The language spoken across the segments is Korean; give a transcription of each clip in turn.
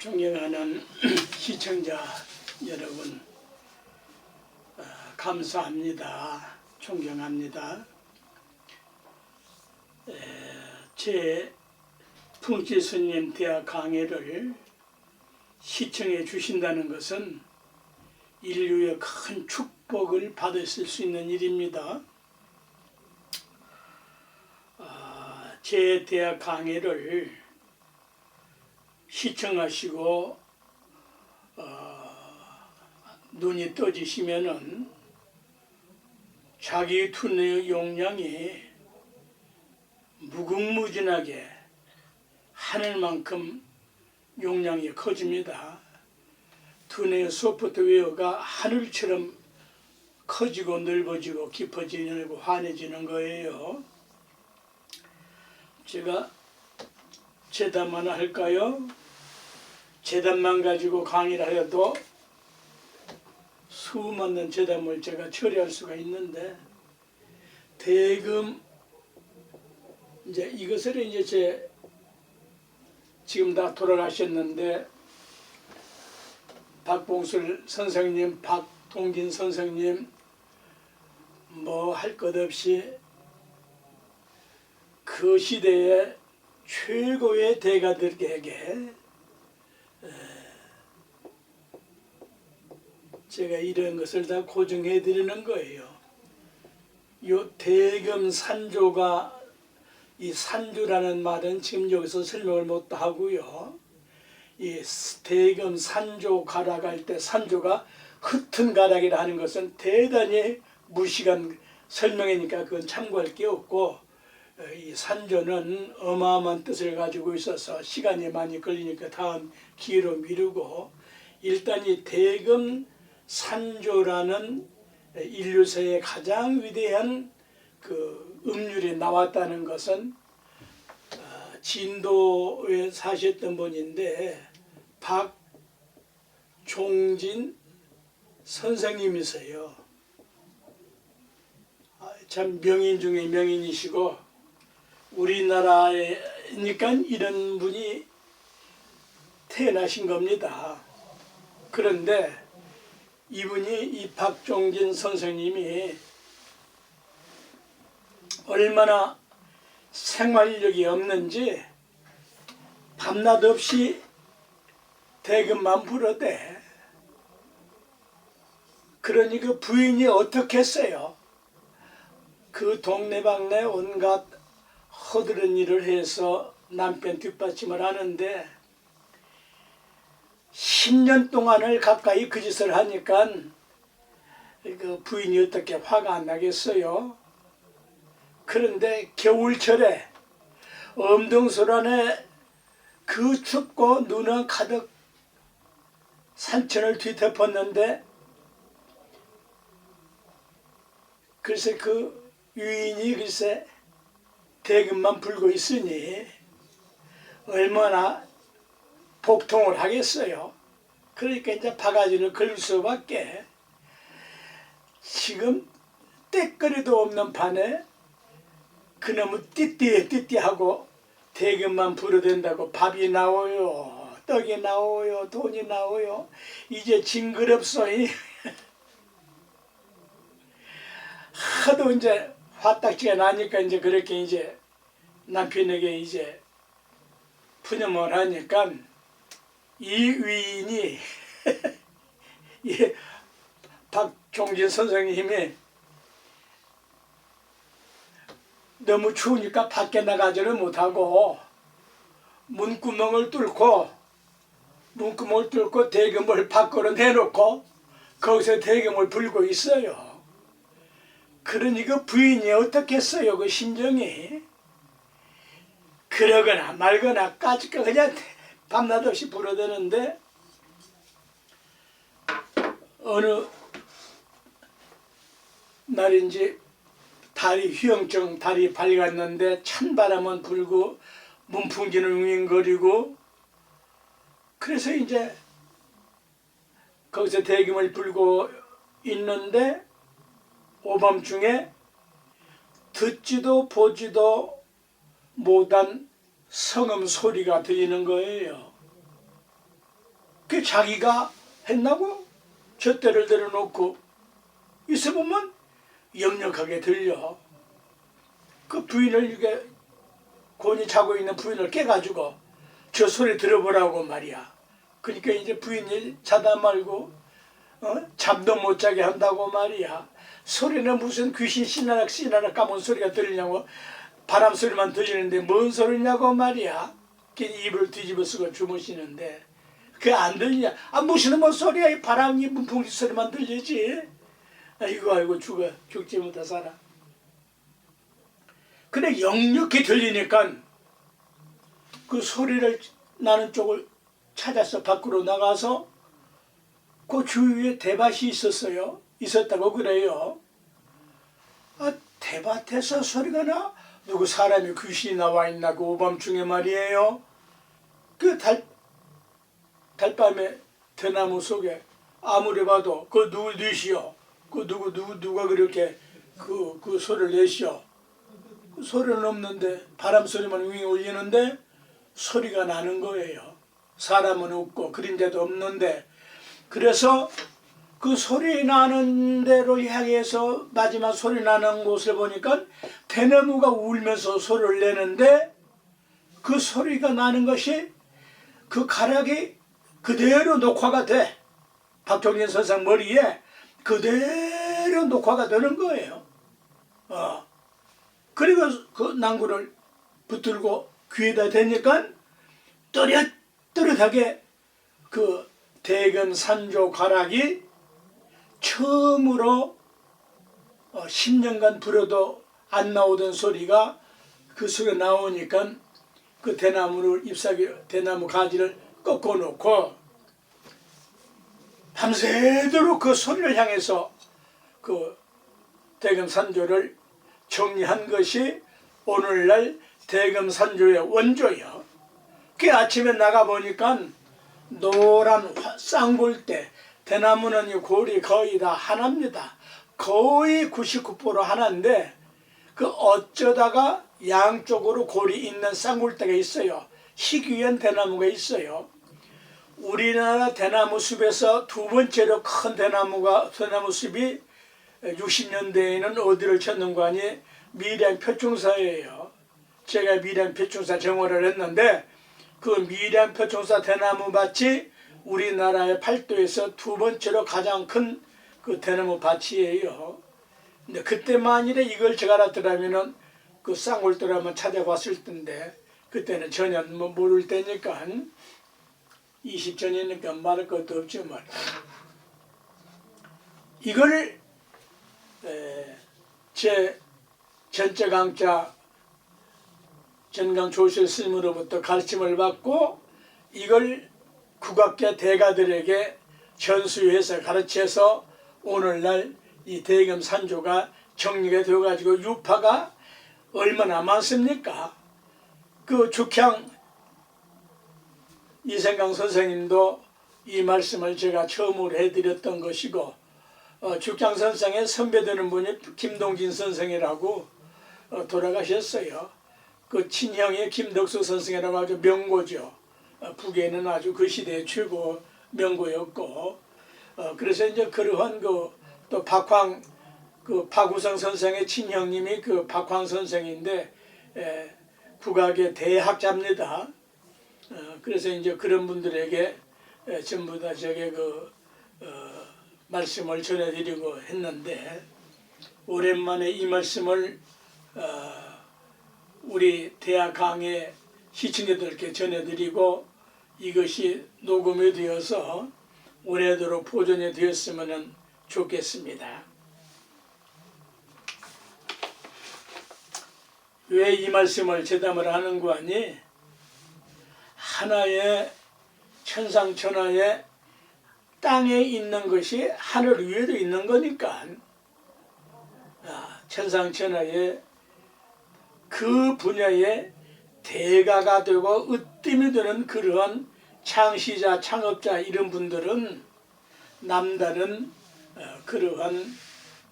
존경하는 시청자 여러분, 감사합니다. 존경합니다. 제 풍지스님 대학 강의를 시청해 주신다는 것은 인류의 큰 축복을 받으실 수 있는 일입니다. 제 대학 강의를 시청하시고 눈이 떠지시면은 자기 두뇌의 용량이 무궁무진하게 하늘만큼 용량이 커집니다. 두뇌의 소프트웨어가 하늘처럼 커지고 넓어지고 깊어지고 환해지는 거예요. 제가 재담만 할까요? 재담만 가지고 강의를 해도 수많은 재담을 제가 처리할 수가 있는데, 대금 이제 이것을 이제 지금 다 돌아가셨는데 박봉술 선생님, 박동진 선생님 뭐 할 것 없이 그 시대의 최고의 대가들에게 제가 이런 것을 다 고증해 드리는 거예요. 요 대금 산조가, 이 산조라는 말은 지금 여기서 설명을 못 하고요. 이 대금 산조 가락할 때 산조가 흩은 가락이라 하는 것은 대단히 무시간 설명이니까 그건 참고할 게 없고, 이 산조는 어마어마한 뜻을 가지고 있어서 시간이 많이 걸리니까 다음 기회로 미루고, 일단 이 대금 산조라는 인류사의 가장 위대한 그 음률이 나왔다는 것은 진도에 사셨던 분인데 박종진 선생님이세요. 참 명인 중에 명인이시고, 우리나라니까 이런 분이 태어나신 겁니다. 그런데 이분이, 이 박종진 선생님이 얼마나 생활력이 없는지 밤낮 없이 대금만 부르대. 그러니 그 부인이 어떻게 했어요? 그 동네방네 온갖 허드렛 일을 해서 남편 뒷받침을 하는데 10년 동안을 가까이 그 짓을 하니까 그 부인이 어떻게 화가 안 나겠어요? 그런데 겨울철에 엄동설 안에 그 춥고 눈은 가득 산천을 뒤덮었는데, 글쎄 그 유인이 글쎄 대금만 불고 있으니 얼마나 복통을 하겠어요. 그러니까 이제 바가지를 걸릴 수밖에. 지금 때거리도 없는 판에 그놈의 띠띠하고 대금만 부르댄다고 밥이 나와요, 떡이 나와요, 돈이 나와요. 이제 징그럽소. 하도 이제 화딱지가 나니까 이제 그렇게 이제 남편에게 이제 푸념을 하니까 이 위인이 이 박종진 선생님이 너무 추우니까 밖에 나가지를 못하고 문구멍을 뚫고 대금을 밖으로 내놓고 거기서 대금을 불고 있어요. 그러니 그 부인이 어떻겠어요? 그 심정이. 그러거나 말거나 까짓거 그냥 밤낮 없이 부르대는데, 어느 날인지 달이 휘영청 달이 밝았는데 찬바람은 불고 문풍지는 웅웅거리고, 그래서 이제 거기서 대금을 불고 있는데 오밤중에 듣지도 보지도 못한 성음 소리가 들리는 거예요. 그 자기가 했나고? 젖대를 내려놓고 있어보면 역력하게 들려. 그 부인을 이게 곤히 자고 있는 부인을 깨가지고 저 소리 들어보라고 말이야. 그러니까 이제 부인이 자다 말고 잠도 못 자게 한다고 말이야. 소리는 무슨 귀신 씨나락 까문 소리가 들리냐고. 바람 소리만 들리는데 뭔 소리냐고 말이야. 입을 뒤집어 쓰고 주무시는데 그게 안 들리냐. 무슨 뭔 소리야. 이 바람이 문풍지 소리만 들리지. 아이고 죽지 못해 살아. 근데 역력히 들리니까 그 소리를 나는 쪽을 찾아서 밖으로 나가서 그 주위에 대밭이 있었다고 그래요. 대밭에서 소리가 나? 누구 사람이 귀신이 나와 있나 그 오밤중에 말이에요. 그 달밤에 대나무 속에 아무리 봐도 그 누구시오? 그 누가 그렇게 그 소리를 내시오? 그 소리는 없는데 바람 소리만 윙 울리는데 소리가 나는 거예요. 사람은 없고 그림자도 없는데. 그래서 그 소리 나는 데로 향해서 마지막 소리 나는 곳을 보니까 대나무가 울면서 소리를 내는데 그 소리가 나는 것이 그 가락이 그대로 녹화가 돼. 박종진 선생 머리에 그대로 녹화가 되는 거예요. 그리고 그 낭구를 붙들고 귀에다 대니까 또렷또렷하게 그 대금산조 가락이 처음으로 10년간 불어도 안 나오던 소리가 그 소리가 나오니까 그 대나무 가지를 꺾어놓고 밤새도록 그 소리를 향해서 그 대금산조를 정리한 것이 오늘날 대금산조의 원조예요. 그 아침에 나가보니까 노란 쌍골대, 대나무는 이 골이 거의 다 하나입니다. 거의 99% 하나인데 그 어쩌다가 양쪽으로 골이 있는 쌍골대가 있어요. 희귀한 대나무가 있어요. 우리나라 대나무 숲에서 두 번째로 큰 대나무 숲이 60년대에는 어디를 찾는가 하니 밀양 표충사예요. 제가 밀양 표충사 정화를 했는데 그 밀양 표충사 대나무 밭이 우리나라의 팔도에서 두 번째로 가장 큰 그 대나무 밭이에요. 근데 그때 만일에 이걸 제가 알았더라면은 그 쌍골대를 한번 찾아봤을 텐데 그때는 전혀 모를 때니까 20전이니까 말할 것도 없지만 이걸 제 전체 강자 전강조실 스님으로부터 가르침을 받고 이걸 국악계 대가들에게 전수해서 가르쳐서 오늘날 이 대금산조가 정리가 되어가지고 유파가 얼마나 많습니까? 그 죽향 이생강 선생님도 이 말씀을 제가 처음으로 해드렸던 것이고 죽향 선생의 선배되는 분이 김동진 선생이라고 돌아가셨어요. 그 친형의 김덕수 선생이라고 아주 명고죠. 북에는 아주 그 시대의 최고 명고였고 그래서 이제 그러한 또 박우성 선생의 친형님이 그 박황 선생인데 국악의 대학자입니다. 그래서 이제 그런 분들에게 전부 다 저게 말씀을 전해드리고 했는데 오랜만에 이 말씀을 우리 대학 강의 시청자들께 전해드리고 이것이 녹음이 되어서 오래도록 보존이 되었으면 좋겠습니다. 왜 이 말씀을 제담을 하는 거 아니? 하나의 천상천하의 땅에 있는 것이 하늘 위에도 있는 거니까 천상천하의 그 분야의 대가가 되고 으뜸이 되는 그러한 창시자, 창업자 이런 분들은 남다른 그러한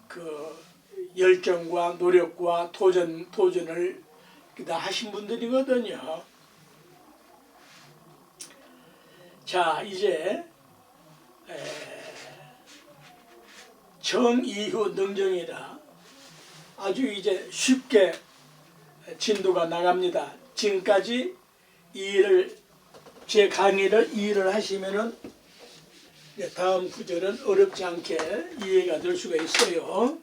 그 열정과 노력과 도전을 다 하신 분들이거든요. 자, 이제 정이후 능정이라 아주 이제 쉽게 진도가 나갑니다. 지금까지 제 강의를 이해를 하시면은 다음 구절은 어렵지 않게 이해가 될 수가 있어요.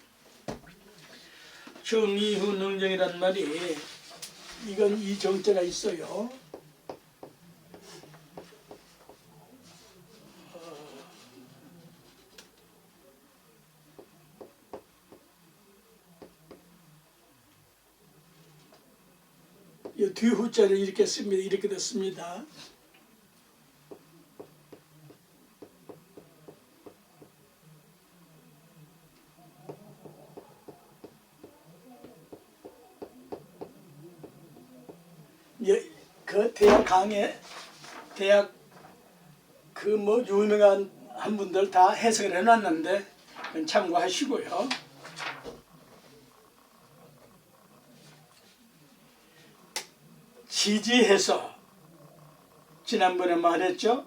정이후 능정이란 말이 이건 이 정자가 있어요. 이 뒤후자를 이렇게 씁니다. 이렇게 됐습니다. 그 대학 그 뭐 유명한 한 분들 다 해석을 해놨는데 참고하시고요. 지지해서 지난번에 말했죠.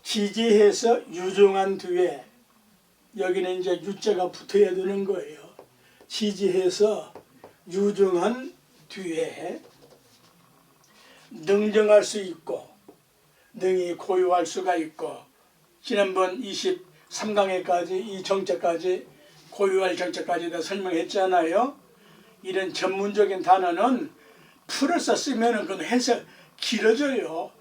지지해서 유종한 뒤에 여기는 이제 유자가 붙어야 되는 거예요. 지지해서 유종한 뒤에 능정할 수 있고 능히 고유할 수가 있고 지난번 23강에까지 이 정자까지 고유할 정자까지 다 설명했잖아요. 이런 전문적인 단어는 풀어서 쓰면 그 해석 길어져요.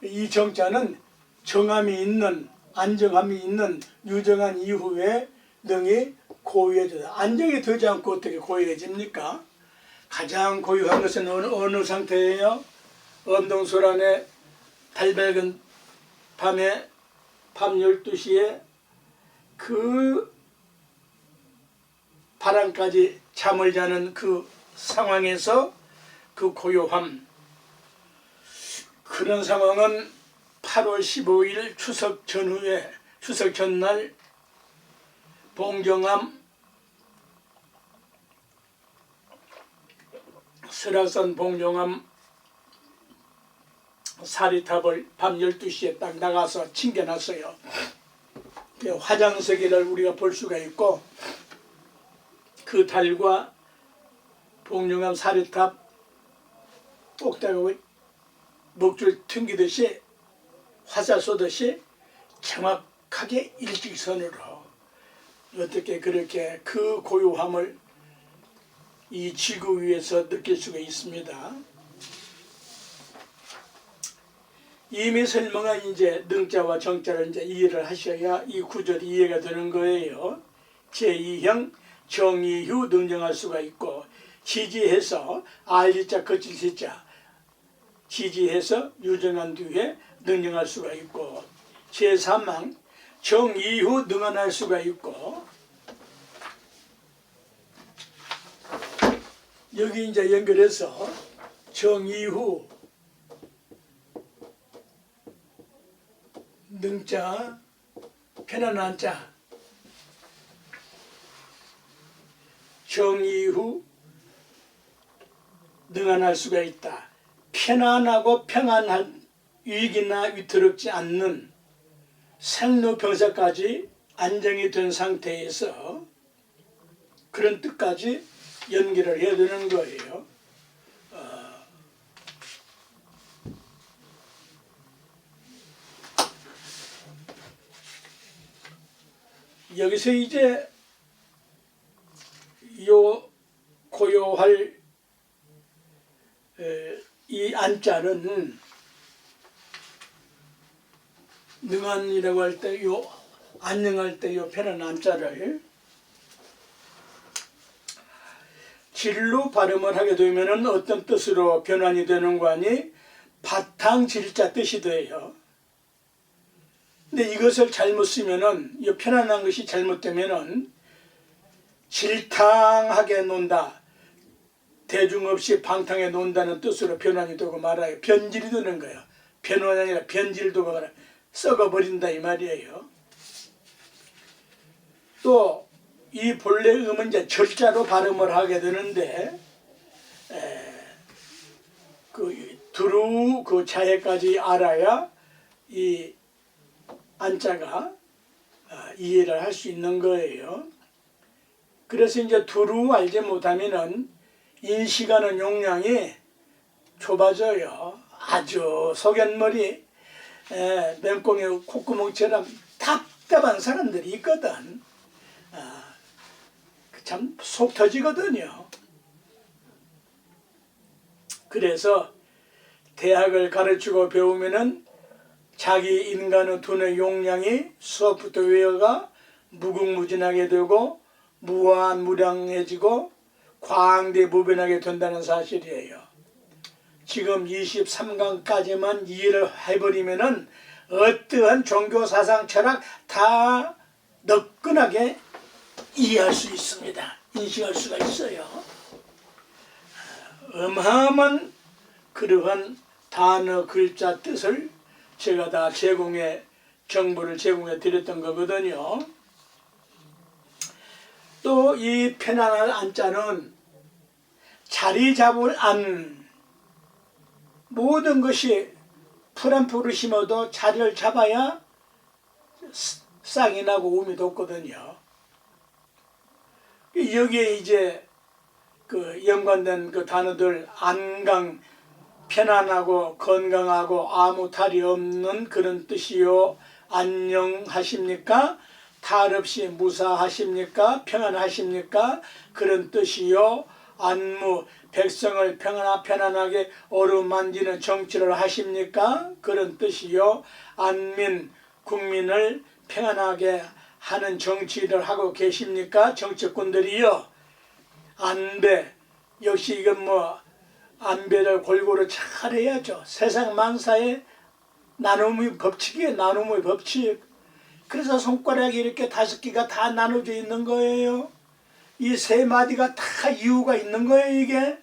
이 정자는 정함이 있는 안정함이 있는 유정한 이후에 능히 고유해져다. 안정이 되지 않고 어떻게 고유해집니까? 가장 고유한 것은 어느 상태예요? 엄동설 안에 달 밝은 밤에 밤 12시에 그 바람까지 잠을 자는 그 상황에서 그 고요함, 그런 상황은 8월 15일 추석 전후에 추석 전날 봉정암 설악산 봉정암 사리탑을 밤 12시에 딱 나가서 챙겨놨어요. 화장석이를 우리가 볼 수가 있고 그 달과 봉정암 사리탑 꼭대기 목줄 튕기듯이 화살 쏘듯이 정확하게 일직선으로 어떻게 그렇게 그 고요함을 이 지구 위에서 느낄 수가 있습니다. 이미 설명한 이제 능자와 정자를 이제 이해를 하셔야 이 구절이 이해가 되는 거예요. 제2형 정이후 능정할 수가 있고 지지해서 알지자 거칠 시자 지지해서 유정한 뒤에 능정할 수가 있고 제3항 정이후 능언할 수가 있고 여기 이제 연결해서 정이후 능자 편안한 자 정이후 능언할 수가 있다. 편안하고 평안한 위기나 위태롭지 않는 생로병사까지 안정이 된 상태에서 그런 뜻까지 연결을 해야 되는 거예요. 여기서 이제 요 고요할 이 안자는 능한이라고 할 때 요 안녕할 때 요 편한 안자를 질로 발음을 하게 되면 어떤 뜻으로 변환이 되는 거 아니? 바탕 질자 뜻이 돼요. 근데 이것을 잘못 쓰면은 이 편안한 것이 잘못되면은 질탕하게 논다, 대중 없이 방탕에 논다는 뜻으로 변환이 되고 말아요. 변질이 되는 거예요. 변환이 아니라 변질되고 말아요. 썩어버린다 이 말이에요. 또 이 본래 음은 이제 절자로 발음을 하게 되는데 그 두루 그 자해까지 알아야 이 안자가 이해를 할 수 있는 거예요. 그래서 이제 두루 알지 못하면은 인식하는 용량이 좁아져요. 아주 소견머리 맹꽁이 콧구멍처럼 답답한 사람들이 있거든. 참 속 터지거든요. 그래서 대학을 가르치고 배우면은 자기 인간의 두뇌 용량이 수업부터 외워가 무궁무진하게 되고 무한무량해지고 광대무변하게 된다는 사실이에요. 지금 23강까지만 이해를 해버리면은 어떠한 종교 사상 철학 다 너끈하게 이해할 수 있습니다. 인식할 수가 있어요. 어마어마한 그러한 단어 글자 뜻을 제가 다 정보를 제공해 드렸던 거거든요. 또 이 편안한 안자는 자리 잡을 안, 모든 것이 풀 한 풀을 심어도 자리를 잡아야 싹이 나고 움이 돋거든요. 여기에 이제 그 연관된 그 단어들, 안강, 편안하고 건강하고 아무 탈이 없는 그런 뜻이요. 안녕하십니까? 탈 없이 무사하십니까? 평안하십니까? 그런 뜻이요. 안무, 백성을 편안하게 어루만지는 정치를 하십니까? 그런 뜻이요. 안민, 국민을 평안하게 하는 정치를 하고 계십니까? 정치꾼들이요. 안배, 역시 이건 안배를 골고루 잘 해야죠. 세상 만사의 나눔의 법칙이에요. 나눔의 법칙. 그래서 손가락이 이렇게 5개가 다 나눠져 있는 거예요. 이 3마디가 다 이유가 있는 거예요, 이게.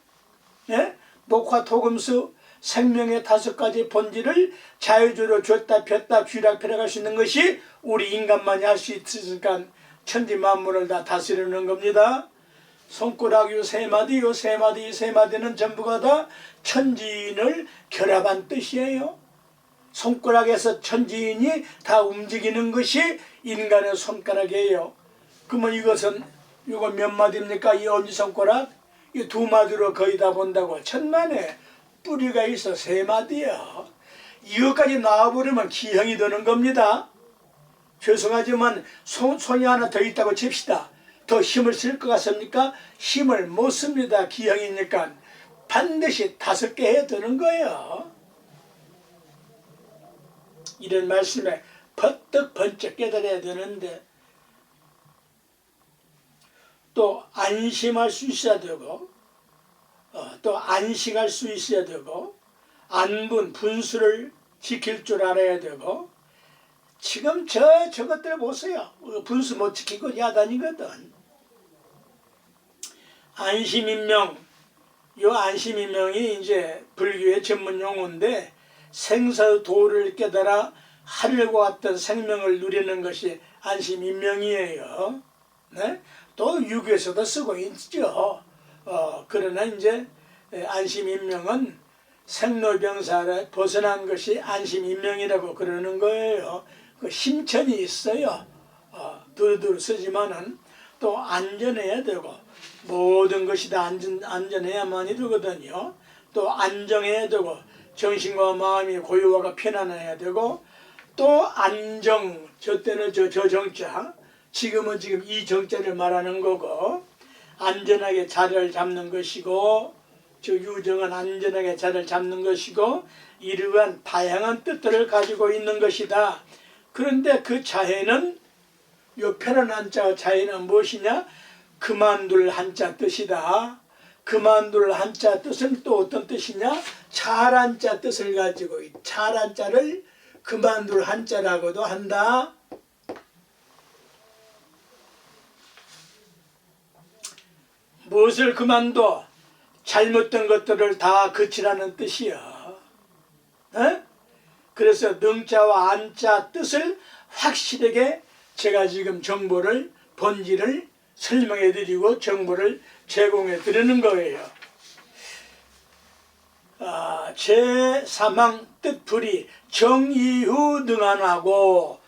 예? 목화, 토금수, 생명의 5가지 본질을 자유주로 줬다 폈다 쥐락펴락할 수 있는 것이 우리 인간만이 할 수 있으니까 천지 만물을 다 다스리는 겁니다. 손가락 요 3마디, 요 3마디, 이 3마디는 전부가 다 천지인을 결합한 뜻이에요. 손가락에서 천지인이 다 움직이는 것이 인간의 손가락이에요. 그러면 이것은 이거 몇 마디입니까? 이 엄지손가락? 이 2마디로 거의 다 본다고. 천만에 뿌리가 있어 3마디야. 이것까지 나와버리면 기형이 되는 겁니다. 죄송하지만 손이 하나 더 있다고 칩시다. 더 힘을 쓸 것 같습니까? 힘을 못 씁니다. 기형이니까. 반드시 5개 해야 되는 거예요. 이런 말씀에 버뜩 번쩍 깨달아야 되는데, 또 안심할 수 있어야 되고, 또 안식할 수 있어야 되고, 분수를 지킬 줄 알아야 되고. 지금 저것들 보세요. 분수 못 지키고 야단이거든. 안심인명, 요 안심인명이 이제 불교의 전문 용어인데, 생사도를 깨달아 하늘과 같은 생명을 누리는 것이 안심인명이에요. 네? 또 유교에서도 쓰고 있죠. 그러나 이제 안심인명은 생로병사를 벗어난 것이 안심인명이라고 그러는 거예요. 그 심천이 있어요. 두루두루 쓰지만은 또 안전해야 되고, 모든 것이 다 안전해야만이 되거든요. 또 안정해야 되고, 정신과 마음이 고요하고 편안해야 되고, 또 안정, 저 때는 저 정자, 지금은 지금 이 정자를 말하는 거고, 안전하게 자리를 잡는 것이고, 저 유정은 안전하게 자리를 잡는 것이고, 이러한 다양한 뜻들을 가지고 있는 것이다. 그런데 그 자해는, 요 편안한 자 자해는 무엇이냐? 그만둘 한자 뜻이다. 그만둘 한자 뜻은 또 어떤 뜻이냐? 잘한 자 뜻을 가지고, 잘한 자를 그만둘 한자라고도 한다. 무엇을 그만둬? 잘못된 것들을 다 그치라는 뜻이야. 에? 그래서 능자와 안자 뜻을 확실하게 제가 지금 정보를, 본질을 설명해 드리고 정보를 제공해 드리는 거예요. 제3항 뜻풀이 정이후 능안하고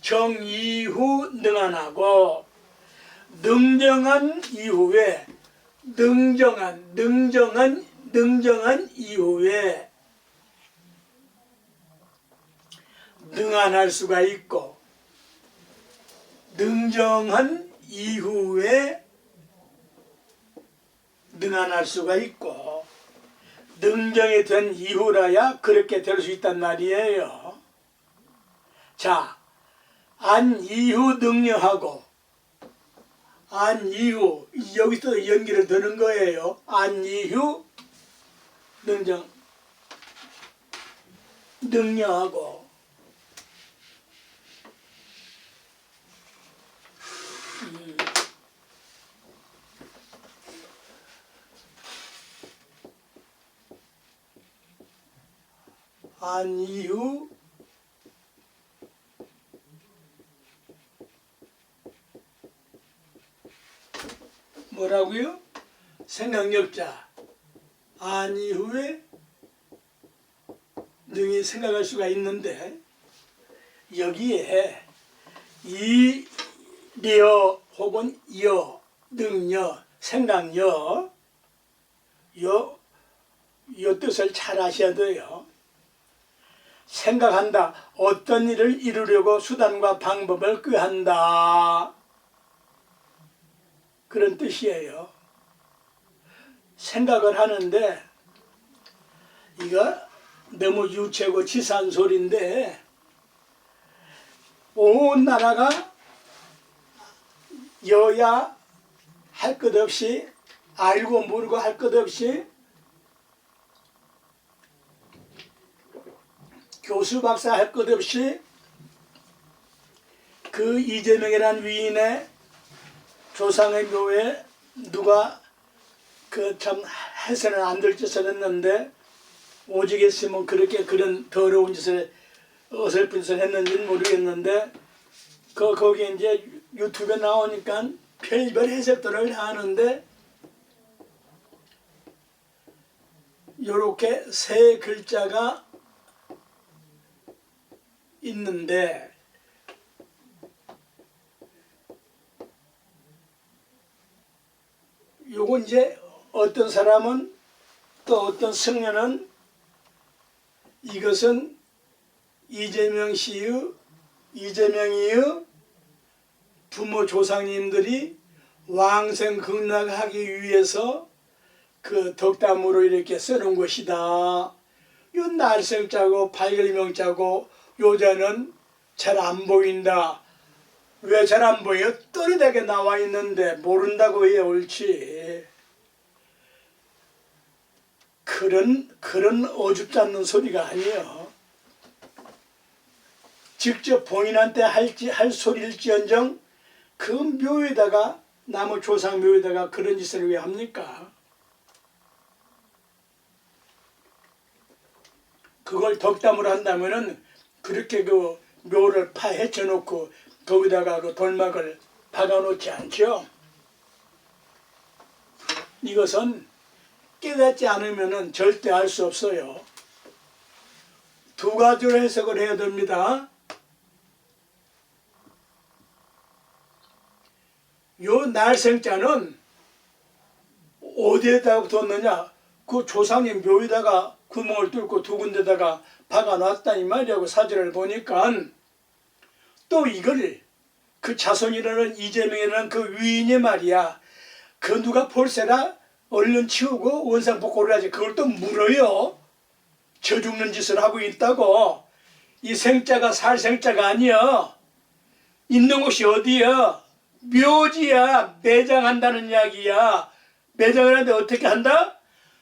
정이후 능한하고 능정한 이후에 능정한 이후에 능한할 수가 있고 능정한 이후에 능한할 수가 있고 능정이 된 이후라야 그렇게 될 수 있단 말이에요. 자, 안 이후 능력하고 안 이후 여기서 연기를 드는 거예요. 안 이후 능력하고 안 이후 뭐라고요? 생각력자 안 이후에 능히 생각할 수가 있는데 여기에 이려 혹은 여, 능여, 생각여 요 뜻을 잘 아셔야 돼요. 생각한다. 어떤 일을 이루려고 수단과 방법을 꾀한다. 그런 뜻이에요. 생각을 하는데 이거 너무 유치하고 치사한 소리인데 온 나라가 여야 할 것 없이 알고 모르고 할 것 없이 교수 박사 할 것 없이 그 이재명이라는 위인의 조상의 묘에 누가 그 참 해서는 안 될 짓을 했는데 오직 했으면 그렇게 그런 더러운 짓을 어설픈 짓을 했는지는 모르겠는데 거기 이제 유튜브에 나오니까 별별 해석들을 하는데 요렇게 세 글자가 있는데 요건 이제 어떤 사람은 또 어떤 승려는 이것은 이재명이의 부모 조상님들이 왕생극락하기 위해서 그 덕담으로 이렇게 써놓은 것이다. 요 날생자고 발ገል명자고 요자는 잘 안 보인다. 왜 잘 안 보여? 또렷하게 나와 있는데 모른다고 해야 옳지. 그런 어줍지 않는 소리가 아니에요. 직접 본인한테 할 소리일지언정 그 묘에다가 나무 조상 묘에다가 그런 짓을 왜 합니까? 그걸 덕담으로 한다면은 그렇게 그 묘를 파헤쳐 놓고 거기다가 그 돌막을 박아 놓지 않죠. 이것은 깨닫지 않으면은 절대 알 수 없어요. 두 가지로 해석을 해야 됩니다. 요 날생자는 어디에다가 뒀느냐? 그 조상님 묘에다가 구멍을 뚫고 두 군데다가 박아놨다 이 말이라고 사진을 보니까 또 이걸 그 자손이라는 이재명이라는 그 위인이 말이야. 그 누가 볼세라 얼른 치우고 원상복구를 하지. 그걸 또 물어요. 저 죽는 짓을 하고 있다고. 이 생자가 살 생자가 아니야. 있는 곳이 어디야? 묘지야. 매장한다는 이야기야. 매장을 하는데 어떻게 한다?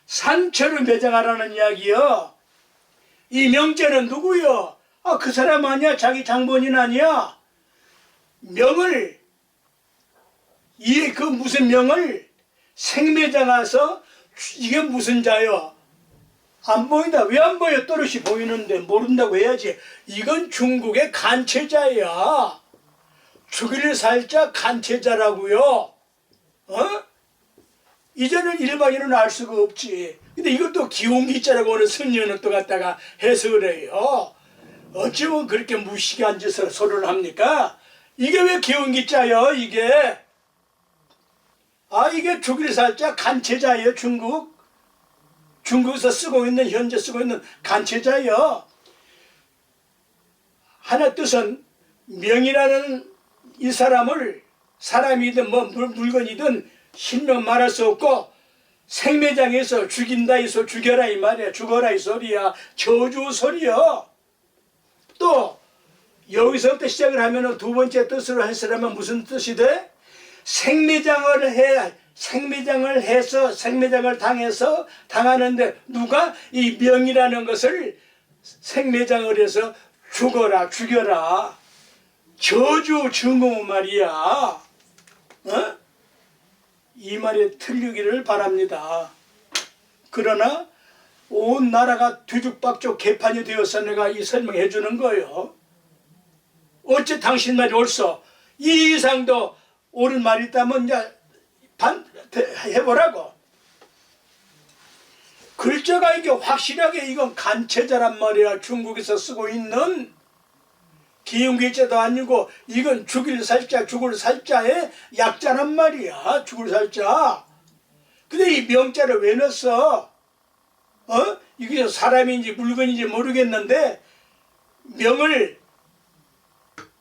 산처를 매장하라는 이야기야. 이 명자는 누구야? 아, 그 사람 아니야? 자기 장본인 아니야? 명을 그 무슨 명을 생매장해서 이게 무슨 자요? 안 보인다. 왜 안 보여? 또렷이 보이는데 모른다고 해야지. 이건 중국의 간체자야. 죽일 살자 간체자라고요. 어? 이제는 일반인은 알 수가 없지. 근데 이것도 기홍기자라고 하는 선녀는 또 갖다가 해석을 해요. 어쩌면 그렇게 무식한 짓을 소리를 합니까? 이게 왜 개운기자요 이게? 이게 죽일 살자 간체자예요. 중국에서 쓰고 있는 현재 쓰고 있는 간체자예요. 하나 뜻은 명이라는 이 사람을 사람이든 뭐 물건이든 실명 말할 수 없고 생매장에서 죽인다 이소 죽여라 이 말이야. 죽어라 이 소리야. 저주 소리요. 또 여기서부터 시작을 하면 두 번째 뜻으로 했으라면 무슨 뜻이 돼? 생매장을 해서 생매장을 당하는데 누가 이 명이라는 것을 생매장을 해서 죽여라 저주 증오 말이야. 이 말이 틀리기를 바랍니다. 그러나 온 나라가 뒤죽박죽 개판이 되어서 내가 이 설명해 주는 거예요. 어째 당신 말이 옳소? 이 이상도 옳은 말이 있다면 이제 해보라고. 글자가 이게 확실하게 이건 간체자란 말이야. 중국에서 쓰고 있는 기용계자도 아니고 이건 죽을 살자의 약자란 말이야. 죽을 살자. 근데 이 명자를 왜 넣었어? 이게 사람인지 물건인지 모르겠는데 명을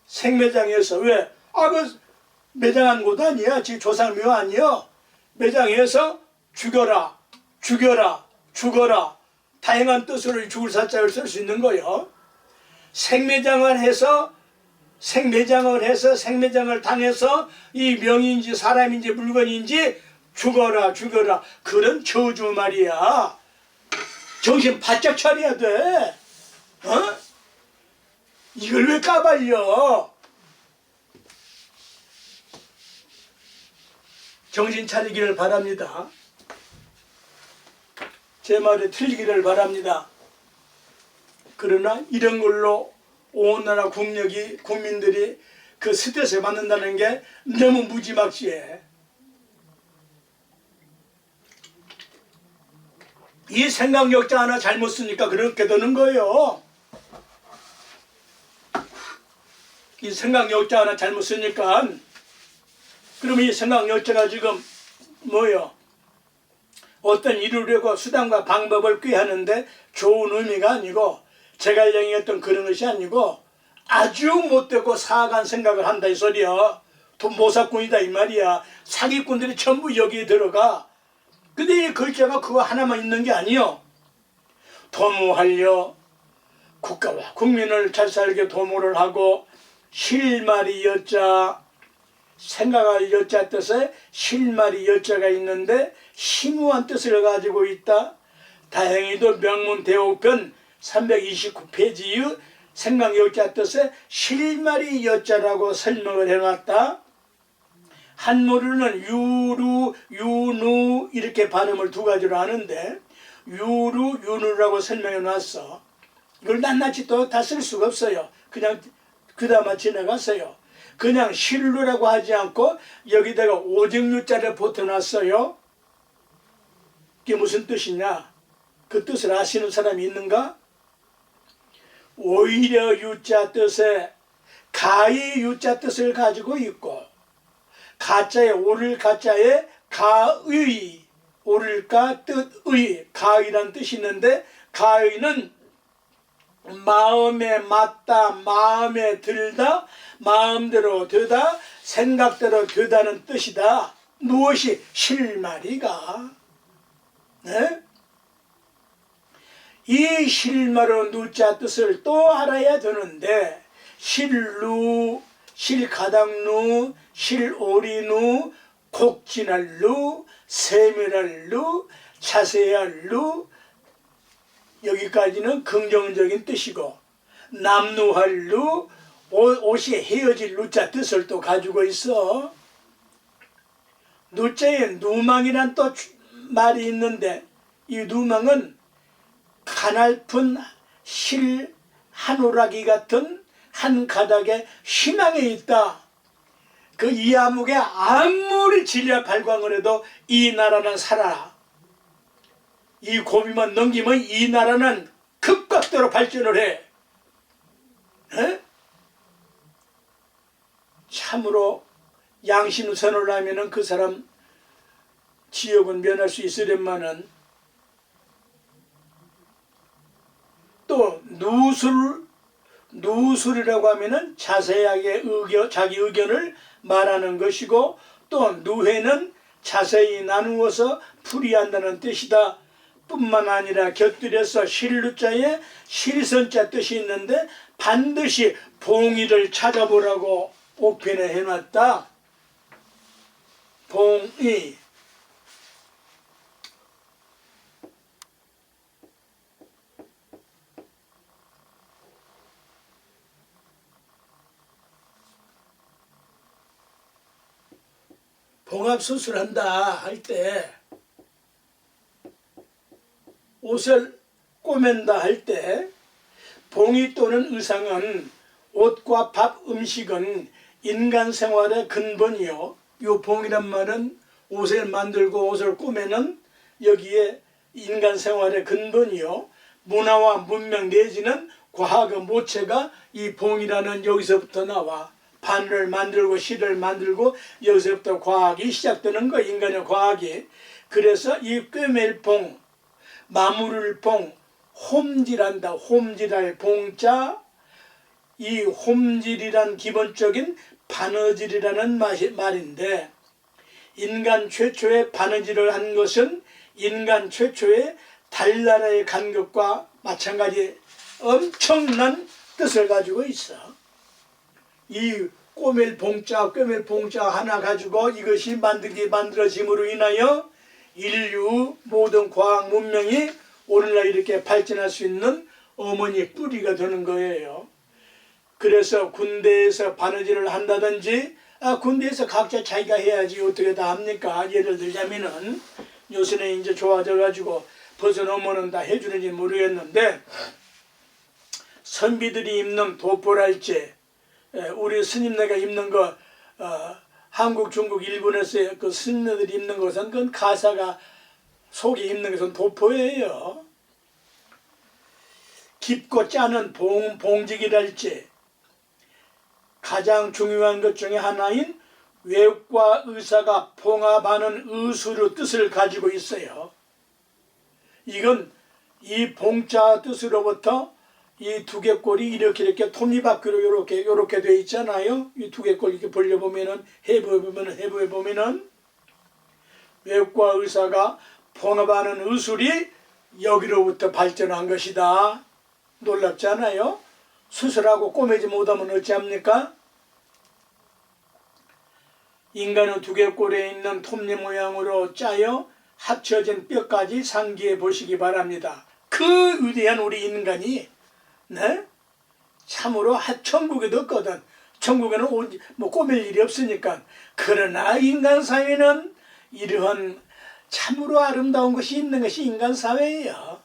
생매장에서 왜? 그 매장한 곳 아니야. 지금 조상묘 아니야. 매장에서 죽여라 다양한 뜻으로 죽을 살자를 쓸 수 있는 거예요. 생매장을 해서 생매장을 당해서 이 명인지 사람인지 물건인지 죽어라 그런 저주 말이야. 정신 바짝 차려야 돼. 이걸 왜 까발려? 정신 차리기를 바랍니다. 제 말이 틀리기를 바랍니다. 그러나 이런 걸로 온 나라 국민들이 그 스트레스를 받는다는 게 너무 무지막지해. 이 생각력자 하나 잘못 쓰니까 그렇게 되는 거예요. 이 생각력자 하나 잘못 쓰니까. 그러면 이 생각력자가 지금 뭐요? 어떤 이루려고 수단과 방법을 꾀하는데 좋은 의미가 아니고 제갈량이었던 그런 것이 아니고 아주 못되고 사악한 생각을 한다 이 소리야. 모사꾼이다 이 말이야. 사기꾼들이 전부 여기에 들어가. 근데 이 글자가 그거 하나만 있는 게 아니요. 도모하려 국가와 국민을 잘 살게 도모를 하고 실말이 여자 생각할 여자 뜻에 실말이 여자가 있는데 심오한 뜻을 가지고 있다. 다행히도 명문대옥편 329페이지의 생각 여자 뜻에 실말이 여자라고 설명을 해놨다. 한문으로는 유루, 유누 이렇게 발음을 두 가지로 하는데 유루, 유누라고 설명해 놨어. 이걸 낱낱이 또 다 쓸 수가 없어요. 그냥 그다음에 지나갔어요. 그냥 실루라고 하지 않고 여기다가 오직유자를 붙여놨어요. 그게 무슨 뜻이냐? 그 뜻을 아시는 사람이 있는가? 오히려 유자 뜻에 가의 유자 뜻을 가지고 있고 가짜에 오를 가짜에 가의 오를까 뜻의 가의라는 뜻이 있는데 가의는 마음에 맞다 마음에 들다 마음대로 되다 생각대로 되다는 뜻이다. 무엇이 실말이가? 네? 이 실말의 누자 뜻을 또 알아야 되는데 실루, 실가당루, 실오리누, 곡진할루, 세밀할루, 자세할루 여기까지는 긍정적인 뜻이고 남루할루 옷이 헤어질 누자 뜻을 또 가지고 있어. 누자에 누망이란 또 말이 있는데 이 누망은 가냘픈 실 한 오라기 같은 한 가닥에 희망이 있다. 그 이암흑에 아무리 진리와 발광을 해도 이 나라는 살아. 이 고비만 넘기면 이 나라는 급각도로 발전을 해. 에? 참으로 양심선을 하면은 그 사람 지옥은 면할 수 있으련만은 또 누술이라고 하면은 자세하게 자기 의견을 말하는 것이고, 또 누회는 자세히 나누어서 풀이한다는 뜻이다. 뿐만 아니라 곁들여서 실루자에 실선자 뜻이 있는데 반드시 봉의를 찾아보라고 옥편에 해놨다. 봉의. 봉합수술한다 할 때, 옷을 꼬맨다 할 때, 봉의 또는 의상은 옷과 밥, 음식은 인간 생활의 근본이요. 요 봉이란 말은 옷을 만들고 옷을 꾸매는 여기에 인간 생활의 근본이요. 문화와 문명 내지는 과학의 모체가 이 봉이라는 여기서부터 나와. 바늘을 만들고 실을 만들고 여기서부터 과학이 시작되는 거, 인간의 과학이. 그래서 이 꿰맬 봉, 마무를 봉, 홈질한다. 홈질할 봉자. 이 홈질이란 기본적인 바느질이라는 말인데, 인간 최초의 바느질을 한 것은 인간 최초의 달나라에 간 것과 마찬가지 엄청난 뜻을 가지고 있어. 이 꿰맬 봉자 하나 가지고 이것이 만들어짐으로 인하여 인류 모든 과학 문명이 오늘날 이렇게 발전할 수 있는 어머니 뿌리가 되는 거예요. 그래서 군대에서 바느질을 한다든지, 군대에서 각자 자기가 해야지 어떻게 다 합니까? 예를 들자면은 요새는 이제 좋아져 가지고 벗어놓으면 다 해주는지 모르겠는데, 선비들이 입는 도포랄지, 우리 스님네가 입는 거, 한국, 중국, 일본에서 그 스님네들이 입는 것은 그건 가사가 속에 입는 것은 도포예요. 깊고 짜는 봉직이랄지, 가장 중요한 것 중에 하나인 외과 의사가 봉합하는 의술의 뜻을 가지고 있어요. 이건 이 봉자 뜻으로부터 이 두개골이 이렇게 톱니바퀴로 이렇게 돼 있잖아요. 이 두개골 이렇게 벌려보면은, 해부해보면은 외과 의사가 봉합하는 의술이 여기로부터 발전한 것이다. 놀랍지 않아요? 수술하고 꼬매지 못하면 어찌합니까? 인간의 두개골에 있는 톱니 모양으로 짜여 합쳐진 뼈까지 상기해 보시기 바랍니다. 그 위대한 우리 인간이, 네? 참으로 천국에도 없거든. 천국에는 뭐 꼬맬 일이 없으니까. 그러나 인간 사회는 이러한 참으로 아름다운 것이 있는 것이 인간 사회예요.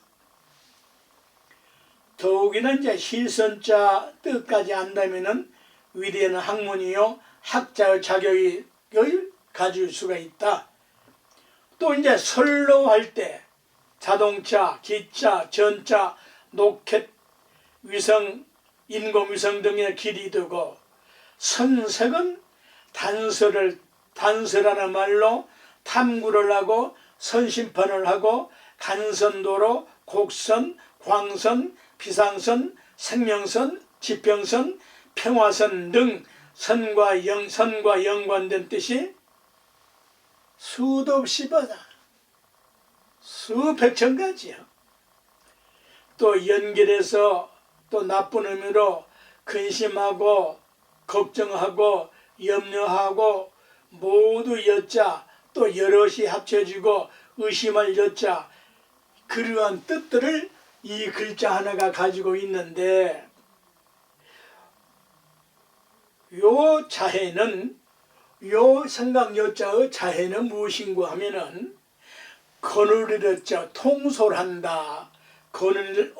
더욱이나 이제 실선자 뜻까지 안다면은 위대한 학문이요, 학자의 자격을 가질 수가 있다. 또 이제 선로 할 때 자동차, 기차, 전차, 로켓, 위성, 인공위성 등의 길이 되고, 선색은 단서라는 말로 탐구를 하고 선심판을 하고 간선도로, 곡선, 광선, 비상선, 생명선, 지평선, 평화선 등 선과 연관된 뜻이 수도 없이 많아. 수백 천 가지요. 또 연결해서 또 나쁜 의미로 근심하고 걱정하고 염려하고 모두 여자, 또 여럿이 합쳐지고 의심할 여자, 그러한 뜻들을 이 글자 하나가 가지고 있는데, 요 자해는, 요 생각여자의 자해는 무엇인가 하면은 거느릴 자, 통솔한다. 거느릴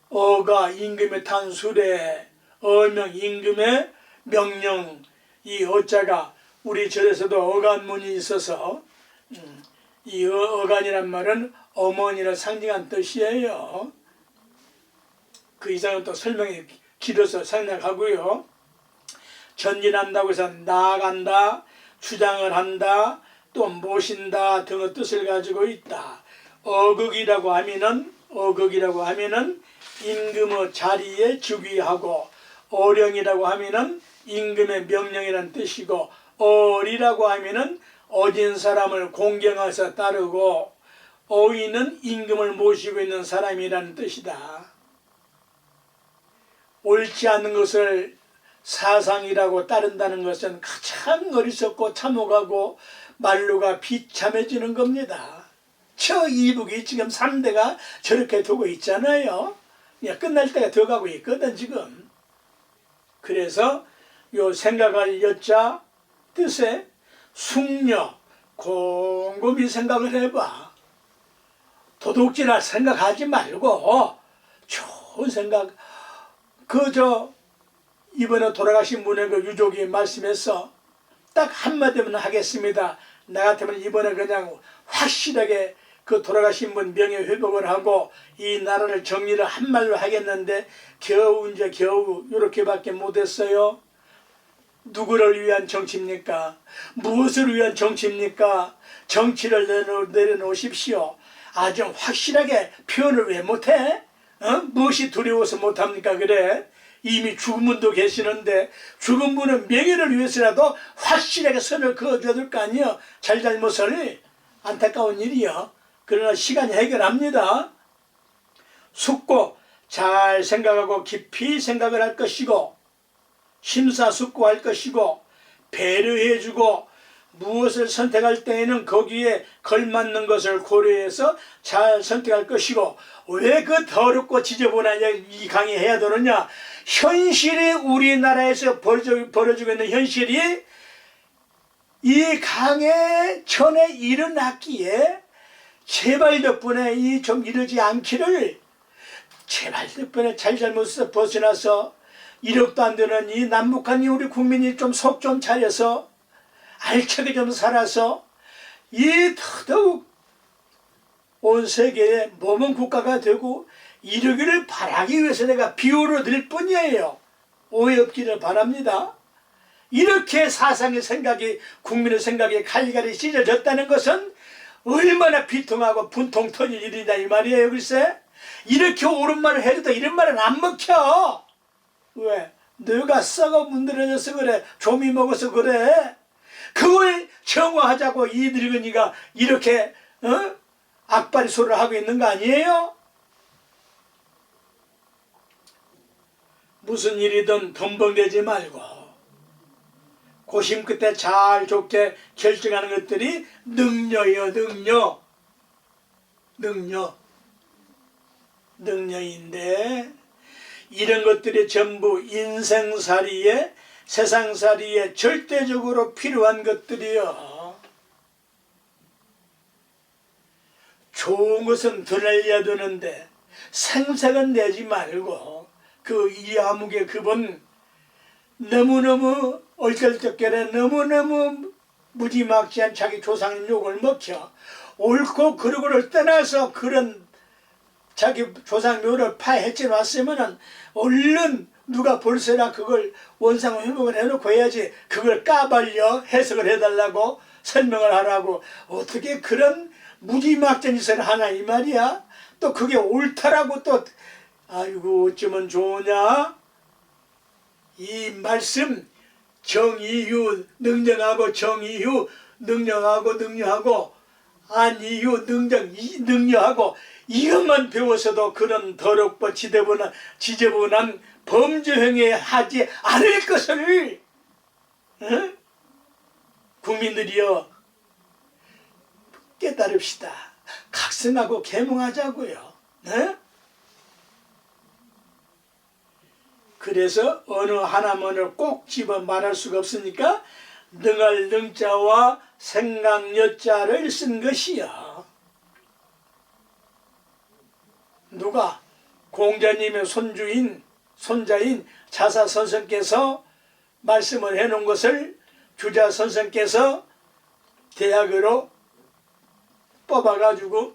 어가 임금의 탄술에, 어명 임금의 명령, 이 어자가 우리 절에서도 어간문이 있어서 이 어간이란 말은 어머니를 상징한 뜻이에요. 그 이상은 또 설명이 길어서 생각하고요. 전진한다고 해서 나아간다, 주장을 한다, 또 모신다 등의 뜻을 가지고 있다. 어극이라고 하면은 임금의 자리에 즉위하고, 어령이라고 하면은 임금의 명령이라는 뜻이고, 어리라고 하면은 어진 사람을 공경해서 따르고, 어이는 임금을 모시고 있는 사람이라는 뜻이다. 옳지 않는 것을 사상이라고 따른다는 것은 가장 어리석고 참혹하고 말로가 비참해지는 겁니다. 저 이북이 지금 3대가 저렇게 두고 있잖아요. 끝날 때가 더 가고 있거든 지금. 그래서 요 생각할 여자 뜻에 숙려, 곰곰이 생각을 해봐. 도둑질할 생각하지 말고 좋은 생각. 이번에 돌아가신 분의 그 유족이 말씀해서 딱 한마디만 하겠습니다. 나 같으면 이번에 그냥 확실하게 그 돌아가신 분 명예회복을 하고 이 나라를 정리를 한 말로 하겠는데 겨우 이렇게밖에 못했어요. 누구를 위한 정치입니까? 무엇을 위한 정치입니까? 정치를 내려놓으십시오. 아주 확실하게 표현을 왜 못해? 무엇이 두려워서 못합니까? 그래? 이미 죽은 분도 계시는데 죽은 분은 명예를 위해서라도 확실하게 선을 그어줘야 될 거 아니에요. 잘잘못을. 안타까운 일이요. 그러나 시간이 해결합니다. 숙고, 잘 생각하고 깊이 생각을 할 것이고, 심사숙고할 것이고, 배려해주고, 무엇을 선택할 때에는 거기에 걸맞는 것을 고려해서 잘 선택할 것이고, 왜 그 더럽고 지저분한 이 강의 해야 되느냐? 현실이 우리나라에서 벌어지고 있는 현실이 이 강의 전에 일어났기에 제발 덕분에 이 좀 이러지 않기를, 제발 덕분에 잘못에서 벗어나서 1억도 안 되는 이 남북한 우리 국민이 좀 속 좀 차려서 알차게 좀 살아서 이 더더욱 온 세계에 모범 국가가 되고 이러기를 바라기 위해서 내가 비유로 들 뿐이에요. 오해 없기를 바랍니다. 이렇게 사상의 생각이, 국민의 생각이 갈갈이 찢어졌다는 것은 얼마나 비통하고 분통 터질 일이다 이 말이에요. 글쎄 이렇게 옳은 말을 해도 이런 말은 안 먹혀. 왜? 너가 썩어 문드러져서 그래. 좀이 먹어서 그래. 그걸 정화하자고 이 늙은이가 이렇게 악바리 소리를 하고 있는 거 아니에요? 무슨 일이든 덤벙대지 말고 고심 끝에 잘 좋게 결정하는 것들이 능력이요. 능력인데 이런 것들이 전부 인생살이에, 세상살이에 절대적으로 필요한 것들이요. 좋은 것은 드러내야 되는데 생색은 내지 말고 그 이아무개 그분 너무너무 얼떨떨결에 너무너무 무지막지한 자기 조상 욕을 먹혀 옳고 그르고를 떠나서 그런 자기 조상 묘를 파헤쳐 놨으면은 얼른 누가 볼세라 그걸 원상 회복을 해놓고 해야지. 그걸 까발려 해석을 해달라고 설명을 하라고. 어떻게 그런 무지막지한 짓을 하나 이 말이야. 또 그게 옳다라고 또 아이고 어쩌면 좋으냐. 이 말씀 정이유 능력하고 정이유 능력하고 안이유 능력하고 이것만 배워서도 그런 더럽고 지저분한 범죄행위 하지 않을 것을 국민들이여 깨달읍시다. 각성하고 계몽하자고요. 그래서 어느 하나만을 꼭 집어 말할 수가 없으니까 능할 능자와 생각 여자를 쓴 것이야. 누가? 공자님의 손자인 자사선생께서 말씀을 해놓은 것을 주자선생께서 대학으로 뽑아가지고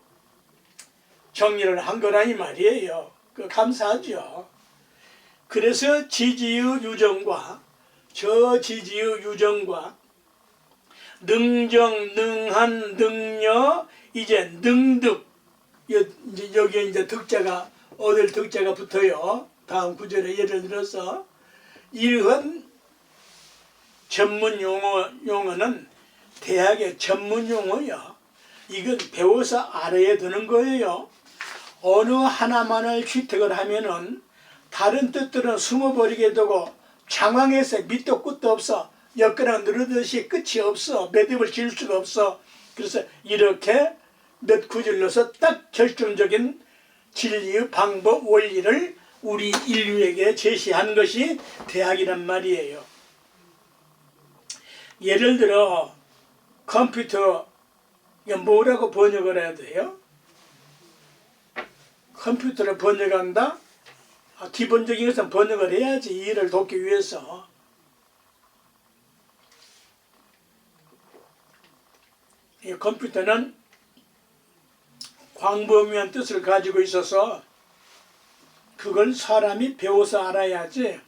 정리를 한 거라 이 말이에요. 감사하죠. 그래서 지지의 유정과 저지지의 유정과 능정, 능한, 능여, 이제 능득, 여기에 이제 득자가, 얻을 득자가 붙어요. 다음 구절에 예를 들어서 이런 전문 용어는 대학의 전문 용어요. 이건 배워서 알아야 되는 거예요. 어느 하나만을 취득을 하면은 다른 뜻들은 숨어버리게 되고 장황해서 밑도 끝도 없어. 엿가락 누르듯이 끝이 없어. 매듭을 지을 수가 없어. 그래서 이렇게 몇 구절 넣어서 딱 결정적인 진리의 방법, 원리를 우리 인류에게 제시한 것이 대학이란 말이에요. 예를 들어 컴퓨터, 이게 뭐라고 번역을 해야 돼요? 컴퓨터를 번역한다? 기본적인 것은 번역을 해야지, 일을 돕기 위해서. 이 컴퓨터는 광범위한 뜻을 가지고 있어서 그걸 사람이 배워서 알아야지,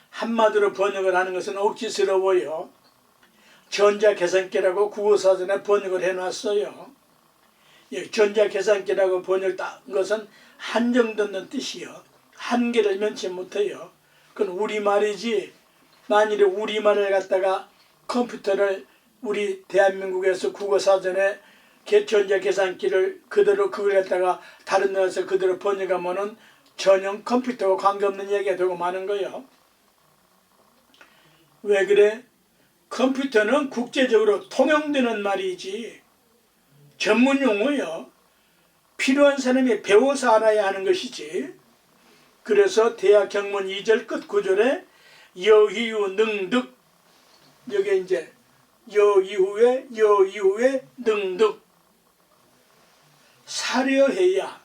한마디로 번역을 하는 것은 억지스러워요. 전자계산기라고 국어사전에 번역을 해놨어요. 전자계산기라고 번역한 것은 한정되는 뜻이요. 한계를 면치 못해요. 그건 우리말이지, 만일에 우리말을 갖다가 컴퓨터를 우리 대한민국에서 국어사전에 전자계산기를 그대로 그걸 갖다가 다른 나라에서 그대로 번역하면은 전용 컴퓨터와 관계없는 얘기가 되고 마는 거예요. 왜 그래? 컴퓨터는 국제적으로 통용되는 말이지 전문 용어요. 필요한 사람이 배워서 알아야 하는 것이지. 그래서 대학 경문 2절 끝 구절에 여이후 능득, 여기 이제 여이후에 능득, 사려해야,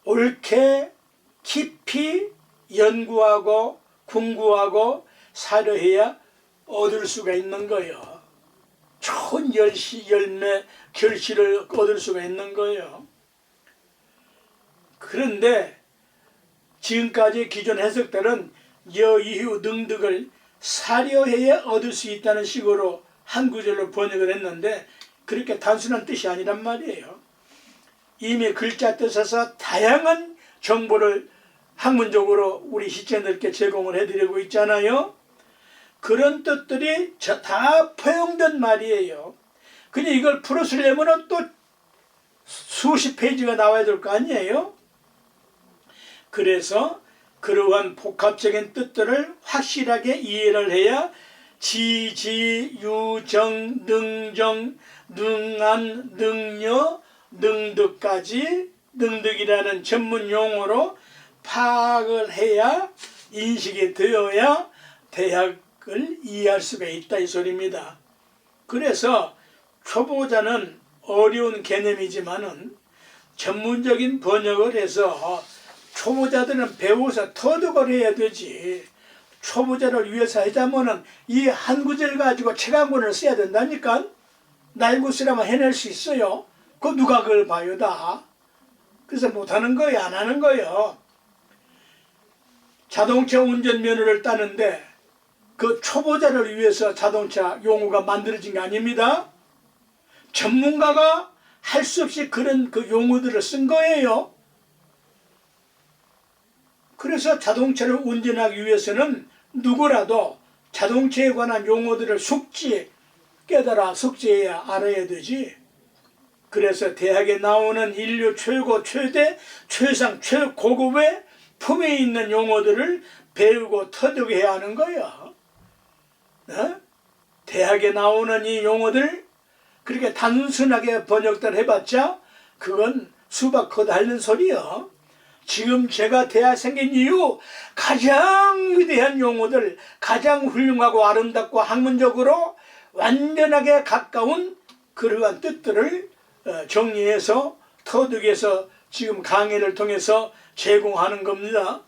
옳게 깊이 연구하고 궁구하고 사려해야 얻을 수가 있는 거예요. 좋은 열매, 결실을 얻을 수가 있는 거예요. 그런데 지금까지 기존 해석들은 여이후 능득을 사려해야 얻을 수 있다는 식으로 한 구절로 번역을 했는데 그렇게 단순한 뜻이 아니란 말이에요. 이미 글자 뜻에서 다양한 정보를 학문적으로 우리 시청자들께 제공을 해드리고 있잖아요. 그런 뜻들이 다 포용된 말이에요. 근데 이걸 풀어쓰려면 또 수십 페이지가 나와야 될 거 아니에요? 그래서 그러한 복합적인 뜻들을 확실하게 이해를 해야 지지, 유정, 능정, 능한, 능여, 능득까지 능득이라는 전문 용어로 파악을 해야 인식이 되어야 대학을 이해할 수가 있다 이 소리입니다. 그래서 초보자는 어려운 개념이지만은 전문적인 번역을 해서 초보자들은 배워서 터득을 해야 되지. 초보자를 위해서 하자면은 이 한 구절 가지고 책 한 권을 써야 된다니까. 날구쓰라면 해낼 수 있어요. 그 누가 그걸 봐요 다. 그래서 못하는 거예요, 안 하는 거예요. 자동차 운전면허를 따는데 그 초보자를 위해서 자동차 용어가 만들어진 게 아닙니다. 전문가가 할 수 없이 그런 그 용어들을 쓴 거예요. 그래서 자동차를 운전하기 위해서는 누구라도 자동차에 관한 용어들을 깨달아 숙지해야 알아야 되지. 그래서 대학에 나오는 인류 최고, 최대, 최상, 최고급의 품에 있는 용어들을 배우고 터득해야 하는 거야. 대학에 나오는 이 용어들 그렇게 단순하게 번역들 해봤자 그건 수박 걷는 소리야. 지금 제가 대학 생긴 이후 가장 위대한 용어들, 가장 훌륭하고 아름답고 학문적으로 완전하게 가까운 그러한 뜻들을 정리해서 터득해서 지금 강의를 통해서 제공하는 겁니다.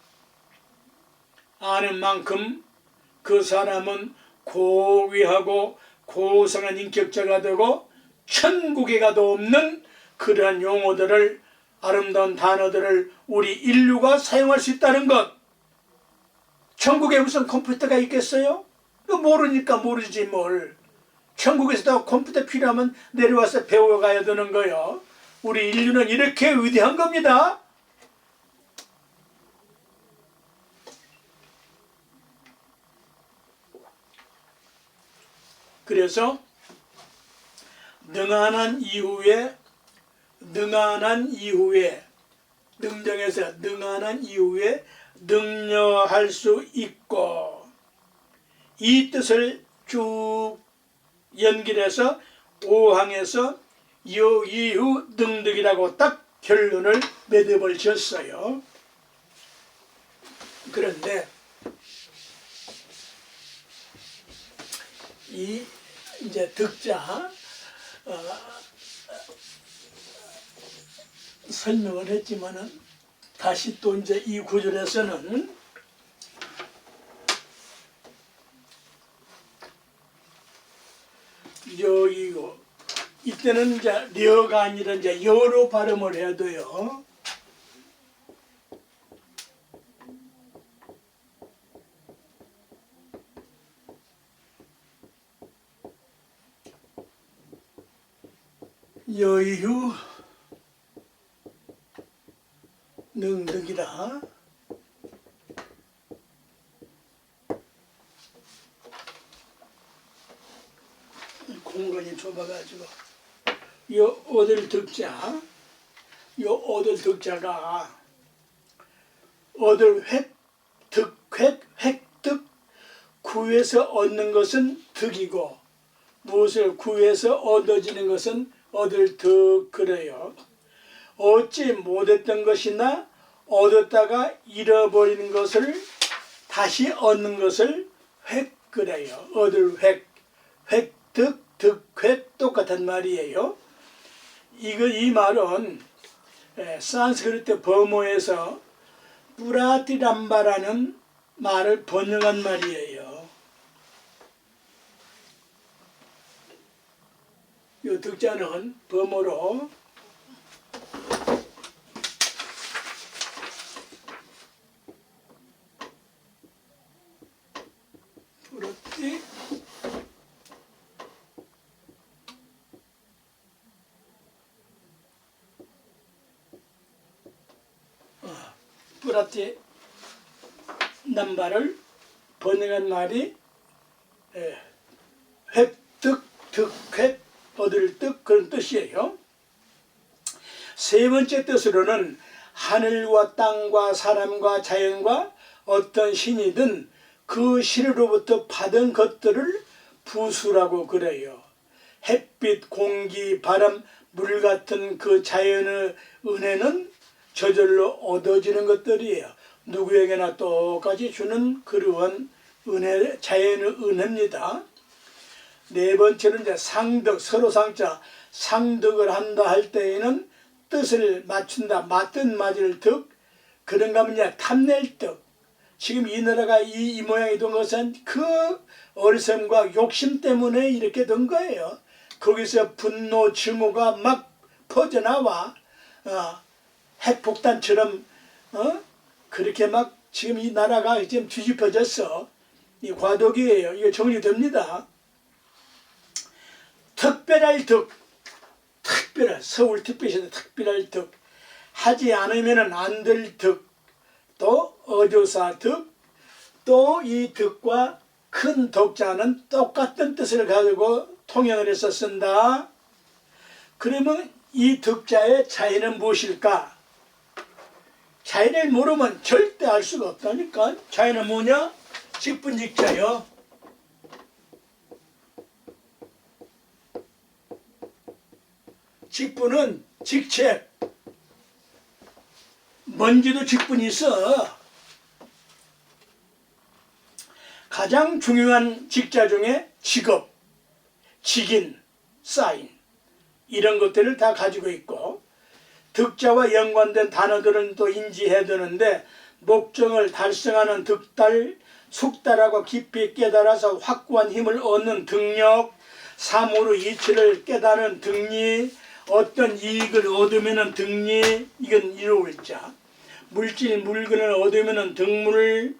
아는 만큼 그 사람은 고귀하고 고상한 인격자가 되고 천국에 가도 없는 그러한 용어들을, 아름다운 단어들을 우리 인류가 사용할 수 있다는 것, 천국에 무슨 컴퓨터가 있겠어요? 모르니까 모르지 뭘. 천국에서도 컴퓨터 필요하면 내려와서 배워가야 되는 거요. 우리 인류는 이렇게 위대한 겁니다. 그래서 능안한 이후에 능정에서 능안한 이후에 능력할 수 있고, 이 뜻을 쭉 연결해서 5항에서 요 이후 능득이라고 딱 결론을 맺어버렸어요. 그런데 이 이제 득자 설명을 했지만은 다시 또 이제 이 구절에서는 여기고, 이때는 이제 려가 아니라 이제 여로 발음을 해야 돼요. 여이후 능득이라. 공간이 좁아가지고 요 얻을 득자, 요 얻을 득자가 얻을 획득 구해서 얻는 것은 득이고, 무엇을 구해서 얻어지는 것은 얻을 득. 그래요. 얻지 못했던 것이나 얻었다가 잃어버리는 것을 다시 얻는 것을 획 그래요. 얻을 획득, 득획 똑같은 말이에요. 이 말은 산스크리트 버모에서 뿌라티람바라는 말을 번역한 말이에요. 이 득자는 버모로 뿌라티 뿌라티 남바를 번역한 말이 획득, 득획, 얻을 득, 그런 뜻이에요. 세 번째 뜻으로는 하늘과 땅과 사람과 자연과 어떤 신이든 그 신으로부터 받은 것들을 부수라고 그래요. 햇빛, 공기, 바람, 물 같은 그 자연의 은혜는 저절로 얻어지는 것들이에요. 누구에게나 똑같이 주는 그러한 은혜, 자연의 은혜입니다. 네 번째는 이제 상득, 서로 상자, 상득을 한다 할 때에는 뜻을 맞춘다, 맞든 맞을 득, 그런가 하면 이제 탐낼 득. 지금 이 나라가 이 모양이 된 것은 그 어리석음과 욕심 때문에 이렇게 된 거예요. 거기서 분노, 증오가 막 퍼져나와 핵폭탄처럼 그렇게 막 지금 이 나라가 지금 뒤집어졌어. 이 과도기예요. 이거 정리됩니다. 특별할 득, 서울특별시에서 특별할 득, 하지 않으면 안 될 득, 또 어조사 득, 또 이 득과 큰 덕자는 똑같은 뜻을 가지고 통용을 해서 쓴다. 그러면 이 득자의 차이는 무엇일까? 차이를 모르면 절대 알 수가 없다니까. 차이는 뭐냐? 직분직자요. 직분은 직책. 먼지도 직분이 있어. 가장 중요한 직자 중에 직업, 직인, 사인 이런 것들을 다 가지고 있고, 득자와 연관된 단어들은 또 인지해야 되는데, 목적을 달성하는 득달, 숙달하고 깊이 깨달아서 확고한 힘을 얻는 득력, 사무로 이치를 깨달은 득리, 어떤 이익을 얻으면 득리, 이건 일호일자. 물질, 물건을 얻으면 득물,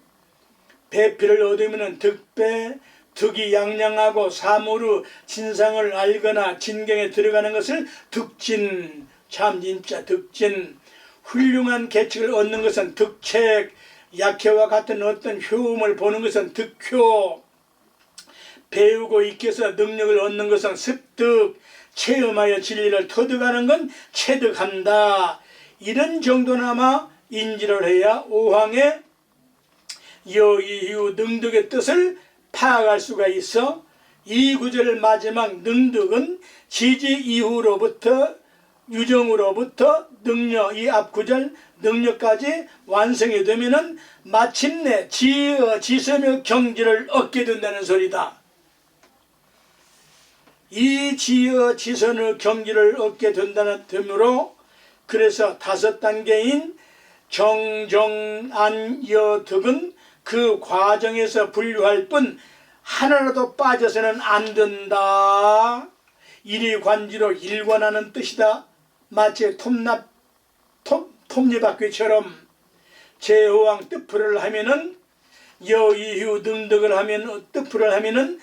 배필을 얻으면 득배, 득이 양양하고 사무로 진상을 알거나 진경에 들어가는 것을 득진, 참진자 득진, 훌륭한 계책을 얻는 것은 득책, 약해와 같은 어떤 효험을 보는 것은 득효, 배우고 익혀서 능력을 얻는 것은 습득, 체험하여 진리를 터득하는 건 체득한다. 이런 정도나마 인지를 해야 오황의 여이유 능득의 뜻을 파악할 수가 있어. 이 구절 마지막 능득은 지지 이후로부터 유정으로부터 능력, 이 앞 구절 능력까지 완성이 되면은 마침내 지어 지선의 경지를 얻게 된다는 소리다. 이 지어 지선의 경지를 얻게 된다는 되므로 그래서 5단계인 정정안여득은 그 과정에서 분류할 뿐 하나라도 빠져서는 안 된다. 일이관지로 일관하는 뜻이다. 마치 톱니바퀴처럼 제호왕 뜻풀을 하면은 여이후 능득을 하면 뜻풀을 하면은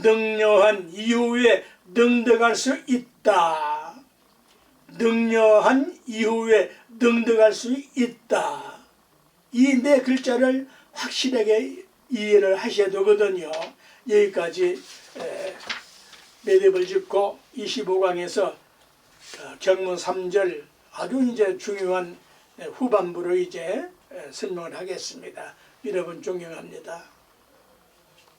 능려한 이후에 능득할 수 있다. 능려한 이후에 능득할 수 있다. 이 네 글자를 확실하게 이해를 하셔야 되거든요. 여기까지 매듭을 짓고 25강에서 경문 3절 아주 이제 중요한 후반부로 이제 설명을 하겠습니다. 여러분 존경합니다.